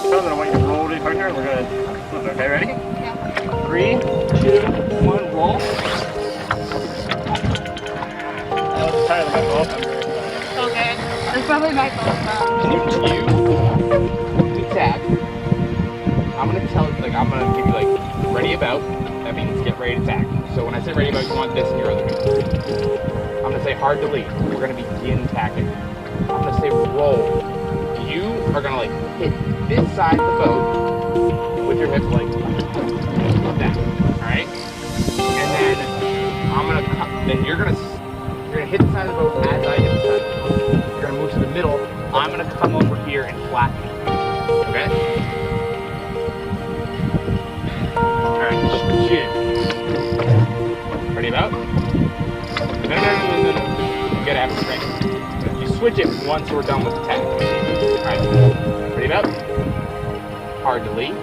So then I want you to roll with your partner. We're gonna flip it. Okay, ready? Yeah. 3, 2, 1, roll. That was the tire of my boat. I'm very sorry. Okay. That's probably my fault. You tag. I'm gonna tell, like, I'm gonna give you, like, ready about. That means get ready to tag. So when I say ready about, you want this in your other hand. I'm gonna say hard to lead. We're gonna begin tagging. I'm gonna say roll. You are gonna, like, hit this side of the boat with your hips, like that. All right? And then I'm gonna cut. Then you're gonna hit the side of the boat as I hit the side of the boat. You're gonna move to the middle. I'm gonna come over here and flatten you. Okay? Alright, shoot it. Ready about? No. You gotta have strength. You switch it once we're done with the tag. Alright, ready about? Hard to lead.